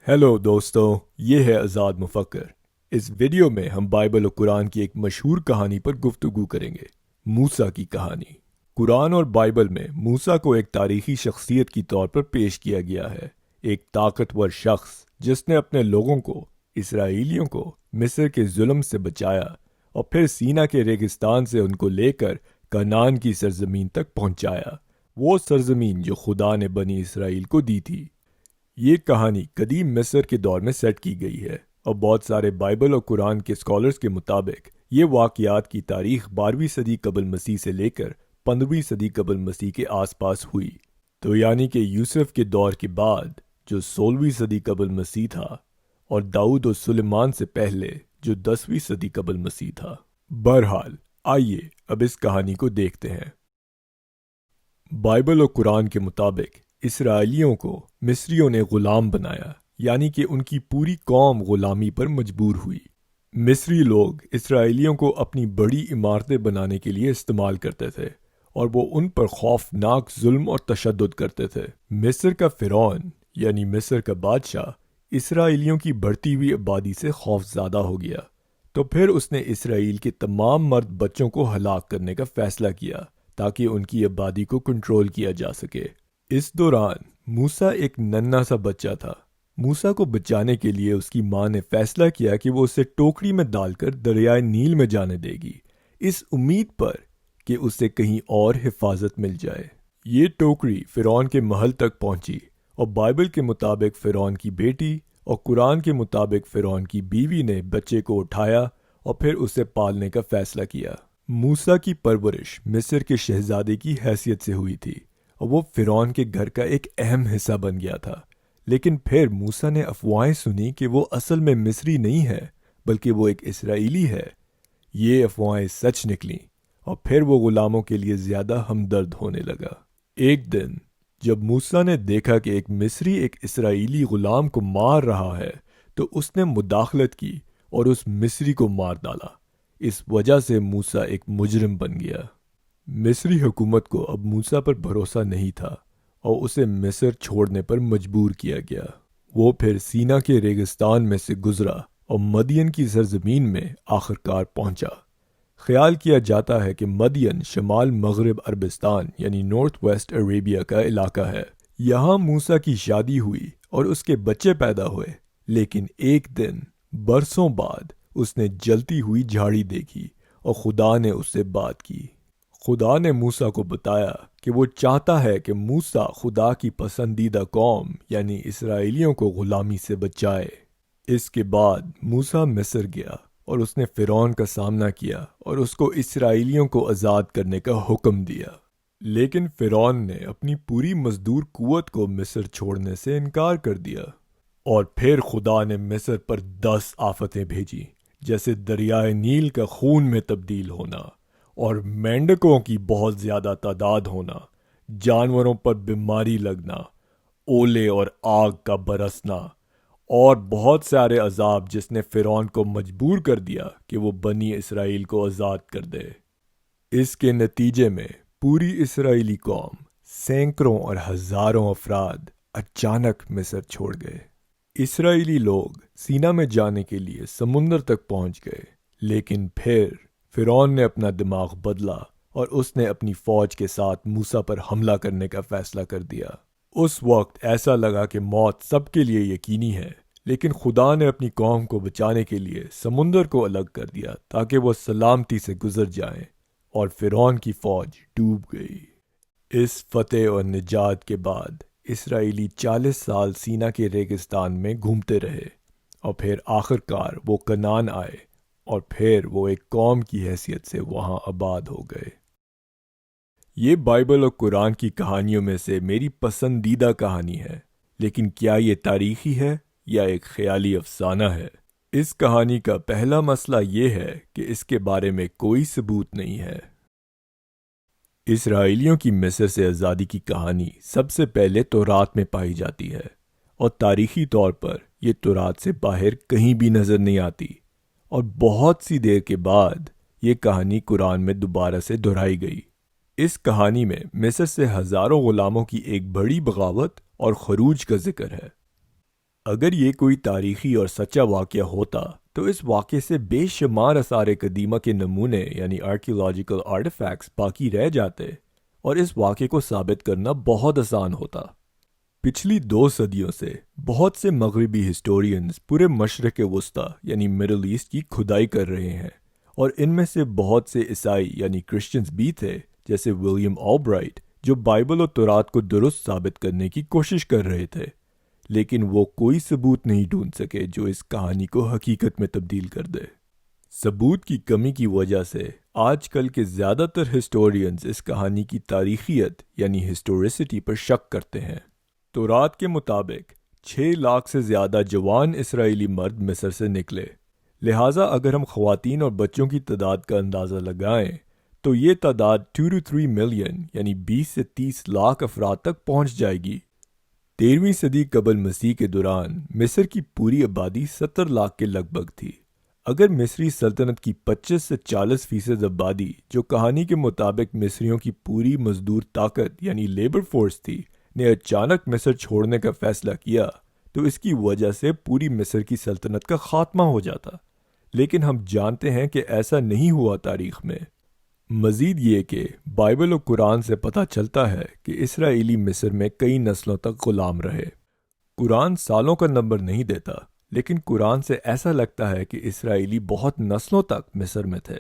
Hello دوستو، یہ ہے آزاد مفکر۔ اس ویڈیو میں ہم بائبل و قرآن کی ایک مشہور کہانی پر گفتگو کریں گے، موسیٰ کی کہانی۔ قرآن اور بائبل میں موسیٰ کو ایک تاریخی شخصیت کی طور پر پیش کیا گیا ہے، ایک طاقتور شخص جس نے اپنے لوگوں کو، اسرائیلیوں کو مصر کے ظلم سے بچایا اور پھر سینا کے ریگستان سے ان کو لے کر کنعان کی سرزمین تک پہنچایا، وہ سرزمین جو خدا نے بنی اسرائیل کو دی تھی۔ یہ کہانی قدیم مصر کے دور میں سیٹ کی گئی ہے اور بہت سارے بائبل اور قرآن کے اسکالرز کے مطابق یہ واقعات کی تاریخ 12ویں صدی قبل مسیح سے لے کر 15ویں صدی قبل مسیح کے آس پاس ہوئی، تو یعنی کہ یوسف کے دور کے بعد جو 16ویں صدی قبل مسیح تھا، اور داؤد و سلیمان سے پہلے جو 10ویں صدی قبل مسیح تھا۔ بہرحال آئیے اب اس کہانی کو دیکھتے ہیں۔ بائبل اور قرآن کے مطابق اسرائیلیوں کو مصریوں نے غلام بنایا، یعنی کہ ان کی پوری قوم غلامی پر مجبور ہوئی۔ مصری لوگ اسرائیلیوں کو اپنی بڑی عمارتیں بنانے کے لیے استعمال کرتے تھے اور وہ ان پر خوفناک ظلم اور تشدد کرتے تھے۔ مصر کا فرعون یعنی مصر کا بادشاہ اسرائیلیوں کی بڑھتی ہوئی آبادی سے خوف زدہ ہو گیا، تو پھر اس نے اسرائیل کے تمام مرد بچوں کو ہلاک کرنے کا فیصلہ کیا تاکہ ان کی آبادی کو کنٹرول کیا جا سکے۔ اس دوران موسیٰ ایک ننھا سا بچہ تھا۔ موسیٰ کو بچانے کے لیے اس کی ماں نے فیصلہ کیا کہ وہ اسے ٹوکری میں ڈال کر دریائے نیل میں جانے دے گی، اس امید پر کہ اسے کہیں اور حفاظت مل جائے۔ یہ ٹوکری فرعون کے محل تک پہنچی اور بائبل کے مطابق فرعون کی بیٹی اور قرآن کے مطابق فرعون کی بیوی نے بچے کو اٹھایا اور پھر اسے پالنے کا فیصلہ کیا۔ موسیٰ کی پرورش مصر کے شہزادے کی حیثیت سے ہوئی تھی اور وہ فرعون کے گھر کا ایک اہم حصہ بن گیا تھا، لیکن پھر موسیٰ نے افواہیں سنی کہ وہ اصل میں مصری نہیں ہے بلکہ وہ ایک اسرائیلی ہے۔ یہ افواہیں سچ نکلیں اور پھر وہ غلاموں کے لیے زیادہ ہمدرد ہونے لگا۔ ایک دن جب موسیٰ نے دیکھا کہ ایک مصری ایک اسرائیلی غلام کو مار رہا ہے تو اس نے مداخلت کی اور اس مصری کو مار ڈالا۔ اس وجہ سے موسیٰ ایک مجرم بن گیا۔ مصری حکومت کو اب موسیٰ پر بھروسہ نہیں تھا اور اسے مصر چھوڑنے پر مجبور کیا گیا۔ وہ پھر سینا کے ریگستان میں سے گزرا اور مدین کی سرزمین میں آخرکار پہنچا۔ خیال کیا جاتا ہے کہ مدین شمال مغرب عربستان یعنی نارتھ ویسٹ عربیہ کا علاقہ ہے۔ یہاں موسیٰ کی شادی ہوئی اور اس کے بچے پیدا ہوئے، لیکن ایک دن برسوں بعد اس نے جلتی ہوئی جھاڑی دیکھی اور خدا نے اس سے بات کی۔ خدا نے موسیٰ کو بتایا کہ وہ چاہتا ہے کہ موسیٰ خدا کی پسندیدہ قوم یعنی اسرائیلیوں کو غلامی سے بچائے۔ اس کے بعد موسیٰ مصر گیا اور اس نے فرعون کا سامنا کیا اور اس کو اسرائیلیوں کو آزاد کرنے کا حکم دیا، لیکن فرعون نے اپنی پوری مزدور قوت کو مصر چھوڑنے سے انکار کر دیا، اور پھر خدا نے مصر پر 10 آفتیں بھیجی، جیسے دریائے نیل کا خون میں تبدیل ہونا اور مینڈکوں کی بہت زیادہ تعداد ہونا، جانوروں پر بیماری لگنا، اولے اور آگ کا برسنا، اور بہت سارے عذاب جس نے فرعون کو مجبور کر دیا کہ وہ بنی اسرائیل کو آزاد کر دے۔ اس کے نتیجے میں پوری اسرائیلی قوم، سینکڑوں اور ہزاروں افراد اچانک مصر چھوڑ گئے۔ اسرائیلی لوگ سینا میں جانے کے لیے سمندر تک پہنچ گئے، لیکن پھر فرعون نے اپنا دماغ بدلا اور اس نے اپنی فوج کے ساتھ موسیٰ پر حملہ کرنے کا فیصلہ کر دیا۔ اس وقت ایسا لگا کہ موت سب کے لیے یقینی ہے، لیکن خدا نے اپنی قوم کو بچانے کے لیے سمندر کو الگ کر دیا تاکہ وہ سلامتی سے گزر جائیں، اور فرعون کی فوج ڈوب گئی۔ اس فتح اور نجات کے بعد اسرائیلی 40 سال سینا کے ریگستان میں گھومتے رہے، اور پھر آخرکار وہ کنعان آئے، اور پھر وہ ایک قوم کی حیثیت سے وہاں آباد ہو گئے۔ یہ بائبل اور قرآن کی کہانیوں میں سے میری پسندیدہ کہانی ہے، لیکن کیا یہ تاریخی ہے یا ایک خیالی افسانہ ہے؟ اس کہانی کا پہلا مسئلہ یہ ہے کہ اس کے بارے میں کوئی ثبوت نہیں ہے۔ اسرائیلیوں کی مصر سے آزادی کی کہانی سب سے پہلے تورات میں پائی جاتی ہے، اور تاریخی طور پر یہ تورات سے باہر کہیں بھی نظر نہیں آتی، اور بہت سی دیر کے بعد یہ کہانی قرآن میں دوبارہ سے دہرائی گئی۔ اس کہانی میں مصر سے ہزاروں غلاموں کی ایک بڑی بغاوت اور خروج کا ذکر ہے۔ اگر یہ کوئی تاریخی اور سچا واقعہ ہوتا تو اس واقعے سے بے شمار آثار قدیمہ کے نمونے یعنی آرکیولوجیکل آرٹیفیکٹس باقی رہ جاتے اور اس واقعے کو ثابت کرنا بہت آسان ہوتا۔ پچھلی 2 صدیوں سے بہت سے مغربی ہسٹورینز پورے مشرق وسطیٰ یعنی مڈل ایسٹ کی کھدائی کر رہے ہیں، اور ان میں سے بہت سے عیسائی یعنی کرسچنز بھی تھے، جیسے ولیم آلبرائٹ، جو بائبل اور تورات کو درست ثابت کرنے کی کوشش کر رہے تھے، لیکن وہ کوئی ثبوت نہیں ڈھونڈ سکے جو اس کہانی کو حقیقت میں تبدیل کر دے۔ ثبوت کی کمی کی وجہ سے آج کل کے زیادہ تر ہسٹورینز اس کہانی کی تاریخیت یعنی ہسٹوریسٹی پر شک کرتے ہیں۔ تورات کے مطابق 6 لاکھ سے زیادہ جوان اسرائیلی مرد مصر سے نکلے، لہٰذا اگر ہم خواتین اور بچوں کی تعداد کا اندازہ لگائیں تو یہ تعداد 2 to 3 ملین یعنی 20 سے 30 لاکھ افراد تک پہنچ جائے گی۔ 13ویں صدی قبل مسیح کے دوران مصر کی پوری آبادی 70 لاکھ کے لگ بھگ تھی۔ اگر مصری سلطنت کی 25 سے 40% آبادی، جو کہانی کے مطابق مصریوں کی پوری مزدور طاقت یعنی لیبر فورس تھی، نے اچانک مصر چھوڑنے کا فیصلہ کیا تو اس کی وجہ سے پوری مصر کی سلطنت کا خاتمہ ہو جاتا، لیکن ہم جانتے ہیں کہ ایسا نہیں ہوا تاریخ میں۔ مزید یہ کہ بائبل و قرآن سے پتہ چلتا ہے کہ اسرائیلی مصر میں کئی نسلوں تک غلام رہے۔ قرآن سالوں کا نمبر نہیں دیتا، لیکن قرآن سے ایسا لگتا ہے کہ اسرائیلی بہت نسلوں تک مصر میں تھے،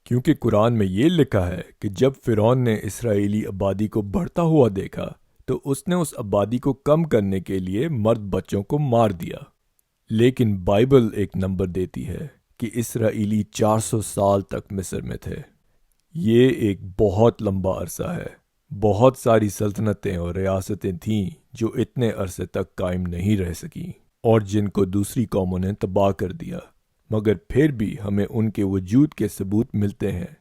کیونکہ قرآن میں یہ لکھا ہے کہ جب فرعون نے اسرائیلی آبادی کو بڑھتا ہوا دیکھا تو اس نے اس آبادی کو کم کرنے کے لیے مرد بچوں کو مار دیا۔ لیکن بائبل ایک نمبر دیتی ہے کہ اسرائیلی 400 سال تک مصر میں تھے۔ یہ ایک بہت لمبا عرصہ ہے۔ بہت ساری سلطنتیں اور ریاستیں تھیں جو اتنے عرصے تک قائم نہیں رہ سکیں اور جن کو دوسری قوموں نے تباہ کر دیا، مگر پھر بھی ہمیں ان کے وجود کے ثبوت ملتے ہیں۔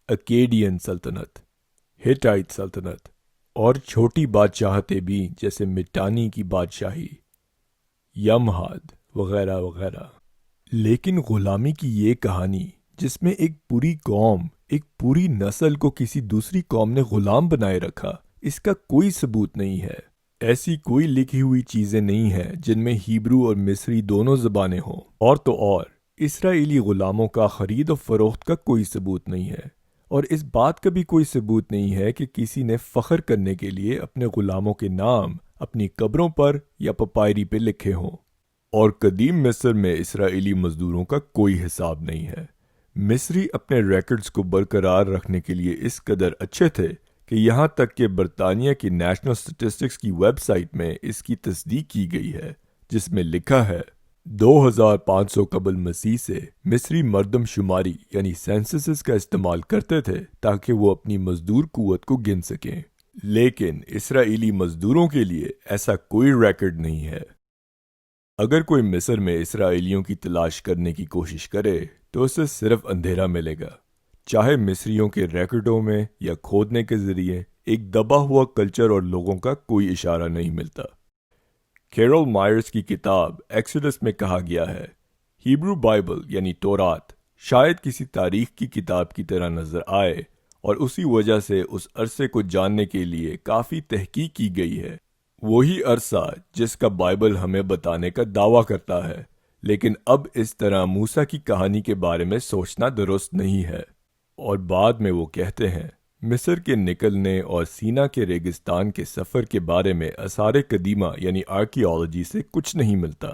اکیڈین سلطنت، ہیٹائٹ سلطنت اور چھوٹی بادشاہتیں بھی جیسے مٹانی کی بادشاہی، یمہاد وغیرہ وغیرہ۔ لیکن غلامی کی یہ کہانی جس میں ایک پوری قوم، ایک پوری نسل کو کسی دوسری قوم نے غلام بنائے رکھا، اس کا کوئی ثبوت نہیں ہے۔ ایسی کوئی لکھی ہوئی چیزیں نہیں ہیں جن میں ہیبرو اور مصری دونوں زبانیں ہوں، اور تو اور اسرائیلی غلاموں کا خرید و فروخت کا کوئی ثبوت نہیں ہے، اور اس بات کا بھی کوئی ثبوت نہیں ہے کہ کسی نے فخر کرنے کے لیے اپنے غلاموں کے نام اپنی قبروں پر یا پپائری پہ لکھے ہوں۔ اور قدیم مصر میں اسرائیلی مزدوروں کا کوئی حساب نہیں ہے۔ مصری اپنے ریکارڈز کو برقرار رکھنے کے لیے اس قدر اچھے تھے کہ یہاں تک کہ برطانیہ کی نیشنل سٹیٹسٹکس کی ویب سائٹ میں اس کی تصدیق کی گئی ہے، جس میں لکھا ہے 2500 قبل مسیح سے مصری مردم شماری یعنی سینسسز کا استعمال کرتے تھے تاکہ وہ اپنی مزدور قوت کو گن سکیں، لیکن اسرائیلی مزدوروں کے لیے ایسا کوئی ریکارڈ نہیں ہے۔ اگر کوئی مصر میں اسرائیلیوں کی تلاش کرنے کی کوشش کرے تو اسے صرف اندھیرا ملے گا، چاہے مصریوں کے ریکارڈوں میں یا کھودنے کے ذریعے ایک دبا ہوا کلچر اور لوگوں کا کوئی اشارہ نہیں ملتا۔ کیرول مائرز کی کتاب ایکسوڈس میں کہا گیا ہے، ہیبرو بائبل یعنی تورات شاید کسی تاریخ کی کتاب کی طرح نظر آئے اور اسی وجہ سے اس عرصے کو جاننے کے لیے کافی تحقیق کی گئی ہے، وہی عرصہ جس کا بائبل ہمیں بتانے کا دعویٰ کرتا ہے، لیکن اب اس طرح موسیٰ کی کہانی کے بارے میں سوچنا درست نہیں ہے۔ اور بعد میں وہ کہتے ہیں مصر کے نکلنے اور سینا کے ریگستان کے سفر کے بارے میں آثار قدیمہ یعنی آرکیالوجی سے کچھ نہیں ملتا۔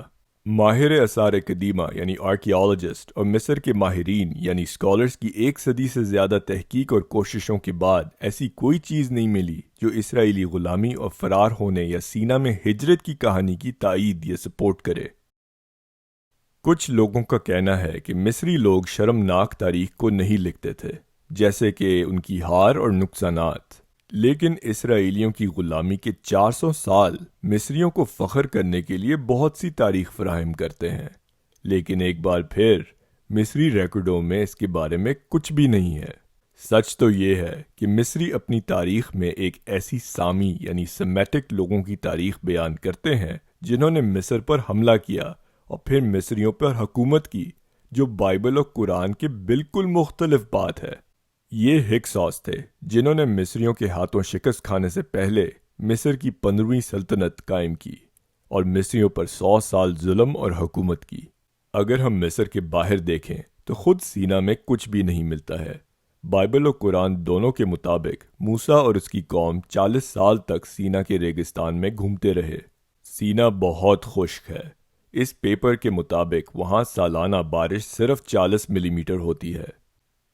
ماہر آثار قدیمہ یعنی آرکیالوجسٹ اور مصر کے ماہرین یعنی اسکالرز کی 1 صدی سے زیادہ تحقیق اور کوششوں کے بعد ایسی کوئی چیز نہیں ملی جو اسرائیلی غلامی اور فرار ہونے یا سینا میں ہجرت کی کہانی کی تائید یا سپورٹ کرے۔ کچھ لوگوں کا کہنا ہے کہ مصری لوگ شرمناک تاریخ کو نہیں لکھتے تھے، جیسے کہ ان کی ہار اور نقصانات، لیکن اسرائیلیوں کی غلامی کے 400 سال مصریوں کو فخر کرنے کے لیے بہت سی تاریخ فراہم کرتے ہیں، لیکن ایک بار پھر مصری ریکارڈوں میں اس کے بارے میں کچھ بھی نہیں ہے۔ سچ تو یہ ہے کہ مصری اپنی تاریخ میں ایک ایسی سامی یعنی سیمیٹک لوگوں کی تاریخ بیان کرتے ہیں جنہوں نے مصر پر حملہ کیا اور پھر مصریوں پر حکومت کی، جو بائبل اور قرآن کے بالکل مختلف بات ہے۔ یہ ہکسوس تھے جنہوں نے مصریوں کے ہاتھوں شکست کھانے سے پہلے مصر کی 15ویں سلطنت قائم کی اور مصریوں پر 100 سال ظلم اور حکومت کی۔ اگر ہم مصر کے باہر دیکھیں تو خود سینا میں کچھ بھی نہیں ملتا ہے۔ بائبل و قرآن دونوں کے مطابق موسیٰ اور اس کی قوم 40 سال تک سینا کے ریگستان میں گھومتے رہے۔ سینا بہت خشک ہے۔ اس پیپر کے مطابق وہاں سالانہ بارش صرف 40 ملی میٹر ہوتی ہے،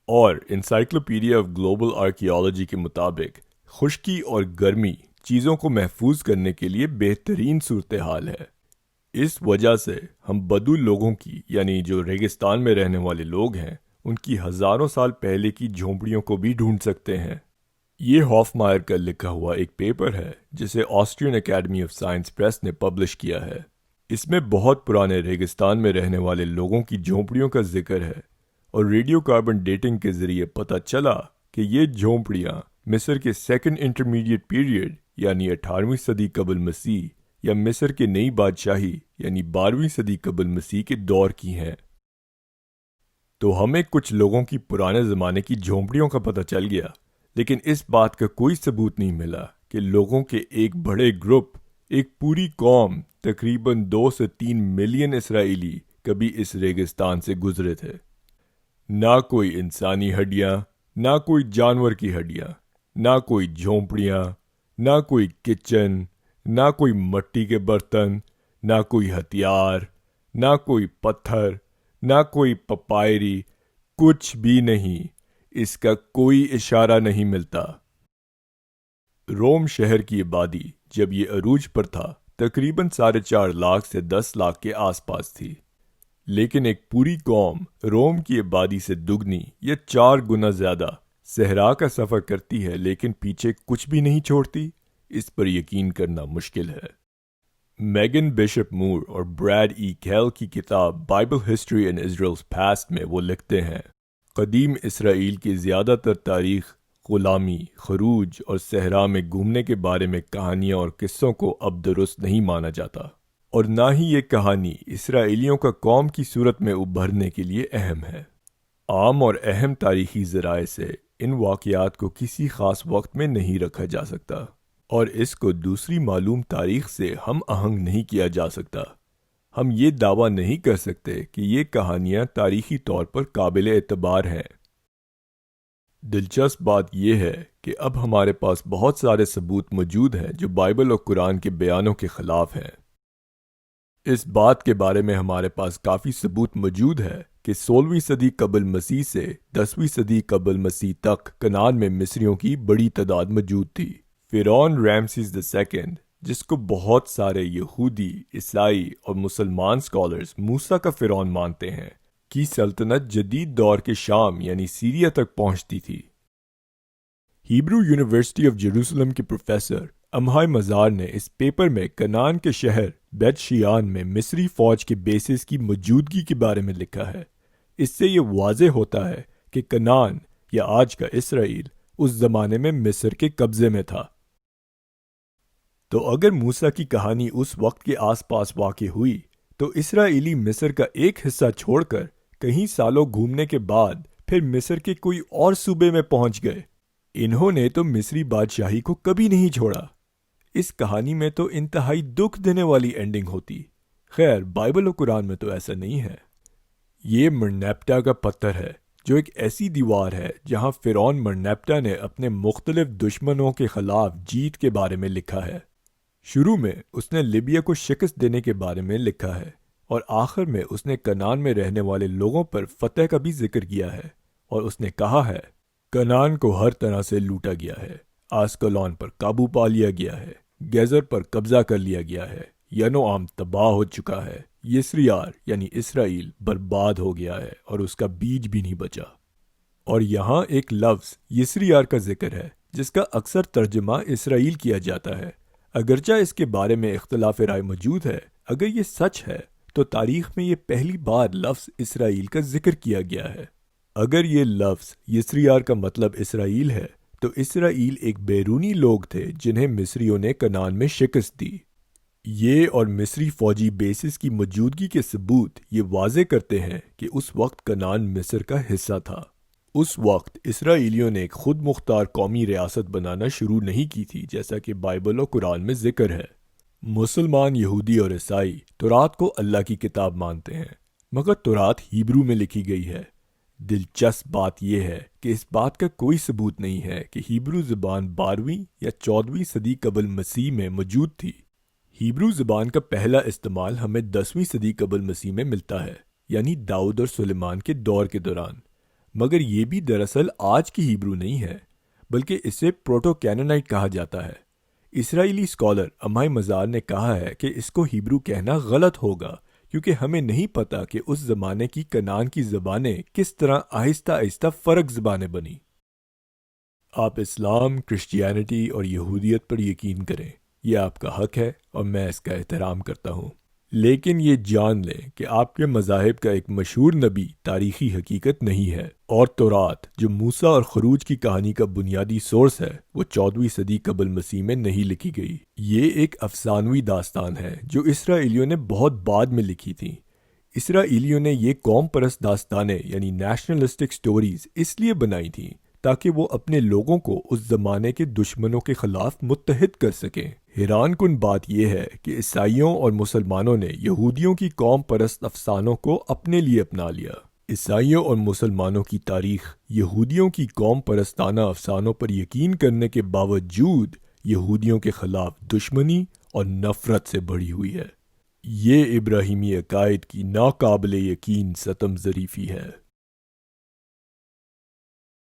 اور انسائکلوپیڈیا آف گلوبل آرکیالوجی کے مطابق خشکی اور گرمی چیزوں کو محفوظ کرنے کے لیے بہترین صورتحال ہے۔ اس وجہ سے ہم بدو لوگوں کی، یعنی جو ریگستان میں رہنے والے لوگ ہیں، ان کی ہزاروں سال پہلے کی جھونپڑیوں کو بھی ڈھونڈ سکتے ہیں۔ یہ ہافمائر کا لکھا ہوا ایک پیپر ہے جسے Austrian academy of science press نے پبلش کیا ہے۔ اس میں بہت پرانے ریگستان میں رہنے والے لوگوں کی جھونپڑیوں کا ذکر ہے، اور ریڈیو کاربن ڈیٹنگ کے ذریعے پتہ چلا کہ یہ جھونپڑیاں مصر کے سیکنڈ انٹرمیڈیٹ پیریڈ یعنی 18ویں صدی قبل مسیح یا مصر کے نئی بادشاہی یعنی 12ویں صدی قبل مسیح کے دور کی ہیں۔ تو ہمیں کچھ لوگوں کی پرانے زمانے کی جھونپڑیوں کا پتہ چل گیا، لیکن اس بات کا کوئی ثبوت نہیں ملا کہ لوگوں کے ایک بڑے گروپ، ایک پوری قوم، تقریباً 2 سے 3 ملین اسرائیلی کبھی اس ریگستان سے گزرے تھے۔ نہ کوئی انسانی ہڈیاں، نہ کوئی جانور کی ہڈیاں، نہ کوئی جھونپڑیاں، نہ کوئی کچن، نہ کوئی مٹی کے برتن، نہ کوئی ہتھیار، نہ کوئی پتھر، نہ کوئی پپائری، کچھ بھی نہیں۔ اس کا کوئی اشارہ نہیں ملتا۔ روم شہر کی آبادی جب یہ عروج پر تھا تقریباً 4.5 لاکھ سے 10 لاکھ کے آس پاس تھی، لیکن ایک پوری قوم روم کی آبادی سے دگنی یا 4 گنا زیادہ صحرا کا سفر کرتی ہے لیکن پیچھے کچھ بھی نہیں چھوڑتی، اس پر یقین کرنا مشکل ہے۔ میگن بشپ مور اور بریڈ ای کیل کی کتاب بائبل ہسٹری ان اسرائیل's پاسٹ میں وہ لکھتے ہیں، قدیم اسرائیل کی زیادہ تر تاریخ غلامی، خروج اور صحرا میں گھومنے کے بارے میں کہانیاں اور قصوں کو اب درست نہیں مانا جاتا، اور نہ ہی یہ کہانی اسرائیلیوں کا قوم کی صورت میں ابھرنے کے لیے اہم ہے۔ عام اور اہم تاریخی ذرائع سے ان واقعات کو کسی خاص وقت میں نہیں رکھا جا سکتا، اور اس کو دوسری معلوم تاریخ سے ہم آہنگ نہیں کیا جا سکتا۔ ہم یہ دعویٰ نہیں کر سکتے کہ یہ کہانیاں تاریخی طور پر قابل اعتبار ہیں۔ دلچسپ بات یہ ہے کہ اب ہمارے پاس بہت سارے ثبوت موجود ہیں جو بائبل اور قرآن کے بیانوں کے خلاف ہیں۔ اس بات کے بارے میں ہمارے پاس کافی ثبوت موجود ہے کہ 16ویں صدی قبل مسیح سے 10ویں صدی قبل مسیح تک کنعان میں مصریوں کی بڑی تعداد موجود تھی۔ فرعون رامسیس II، جس کو بہت سارے یہودی، عیسائی اور مسلمان اسکالرز موسیٰ کا فرعون مانتے ہیں، کی سلطنت جدید دور کے شام یعنی سیریا تک پہنچتی تھی۔ ہیبرو یونیورسٹی آف جیروسلم کے پروفیسر امہائی مزار نے اس پیپر میں کنعان کے شہر بیت شیان میں مصری فوج کے بیسز کی موجودگی کے بارے میں لکھا ہے۔ اس سے یہ واضح ہوتا ہے کہ کنعان یا آج کا اسرائیل اس زمانے میں مصر کے قبضے میں تھا۔ تو اگر موسیٰ کی کہانی اس وقت کے آس پاس واقع ہوئی تو اسرائیلی مصر کا ایک حصہ چھوڑ کر کئی سالوں گھومنے کے بعد پھر مصر کے کوئی اور صوبے میں پہنچ گئے۔ انہوں نے تو مصری بادشاہی کو کبھی نہیں چھوڑا۔ اس کہانی میں تو انتہائی دکھ دینے والی اینڈنگ ہوتی۔ خیر، بائبل و قرآن میں تو ایسا نہیں ہے۔ یہ مرنیپٹا کا پتھر ہے، جو ایک ایسی دیوار ہے جہاں فرعون مرنیپٹا نے اپنے مختلف دشمنوں کے خلاف جیت کے بارے میں لکھا ہے۔ شروع میں اس نے لیبیا کو شکست دینے کے بارے میں لکھا ہے، اور آخر میں اس نے کنعان میں رہنے والے لوگوں پر فتح کا بھی ذکر کیا ہے، اور اس نے کہا ہے کنعان کو ہر طرح سے لوٹا گیا ہے، آسکلون پر قابو پا لیا گیا ہے، گیزر پر قبضہ کر لیا گیا ہے، ینوعام تباہ ہو چکا ہے، یسریار یعنی اسرائیل برباد ہو گیا ہے اور اس کا بیج بھی نہیں بچا۔ اور یہاں ایک لفظ یسریار کا ذکر ہے جس کا اکثر ترجمہ اسرائیل کیا جاتا ہے، اگرچہ اس کے بارے میں اختلاف رائے موجود ہے۔ اگر یہ سچ ہے تو تاریخ میں یہ پہلی بار لفظ اسرائیل کا ذکر کیا گیا ہے۔ اگر یہ لفظ یسریار کا مطلب اسرائیل ہے تو اسرائیل ایک بیرونی لوگ تھے جنہیں مصریوں نے کنعان میں شکست دی۔ یہ اور مصری فوجی بیسز کی موجودگی کے ثبوت یہ واضح کرتے ہیں کہ اس وقت کنعان مصر کا حصہ تھا۔ اس وقت اسرائیلیوں نے ایک خود مختار قومی ریاست بنانا شروع نہیں کی تھی، جیسا کہ بائبل و قرآن میں ذکر ہے۔ مسلمان، یہودی اور عیسائی تورات کو اللہ کی کتاب مانتے ہیں، مگر تورات ہیبرو میں لکھی گئی ہے۔ دلچسپ بات یہ ہے کہ اس بات کا کوئی ثبوت نہیں ہے کہ ہیبرو زبان 12ویں یا 14ویں صدی قبل مسیح میں موجود تھی۔ ہیبرو زبان کا پہلا استعمال ہمیں 10ویں صدی قبل مسیح میں ملتا ہے، یعنی داؤد اور سلیمان کے دور کے دوران، مگر یہ بھی دراصل آج کی ہیبرو نہیں ہے، بلکہ اسے پروٹو کینانائٹ کہا جاتا ہے۔ اسرائیلی اسکالر امائی مزار نے کہا ہے کہ اس کو ہیبرو کہنا غلط ہوگا کیونکہ ہمیں نہیں پتا کہ اس زمانے کی کنعان کی زبانیں کس طرح آہستہ آہستہ فرق زبانیں بنی۔ آپ اسلام، کرسچینٹی اور یہودیت پر یقین کریں، یہ آپ کا حق ہے اور میں اس کا احترام کرتا ہوں، لیکن یہ جان لیں کہ آپ کے مذاہب کا ایک مشہور نبی تاریخی حقیقت نہیں ہے، اور تورات جو موسیٰ اور خروج کی کہانی کا بنیادی سورس ہے وہ 14ویں صدی قبل مسیح میں نہیں لکھی گئی۔ یہ ایک افسانوی داستان ہے جو اسرائیلیوں نے بہت بعد میں لکھی تھی۔ اسرائیلیوں نے یہ قوم پرست داستانیں یعنی نیشنلسٹک سٹوریز اس لیے بنائی تھیں تاکہ وہ اپنے لوگوں کو اس زمانے کے دشمنوں کے خلاف متحد کر سکیں۔ حیران کن بات یہ ہے کہ عیسائیوں اور مسلمانوں نے یہودیوں کی قوم پرست افسانوں کو اپنے لیے اپنا لیا۔ عیسائیوں اور مسلمانوں کی تاریخ یہودیوں کی قوم پرستانہ افسانوں پر یقین کرنے کے باوجود یہودیوں کے خلاف دشمنی اور نفرت سے بھری ہوئی ہے۔ یہ ابراہیمی عقائد کی ناقابل یقین ستم ظریفی ہے۔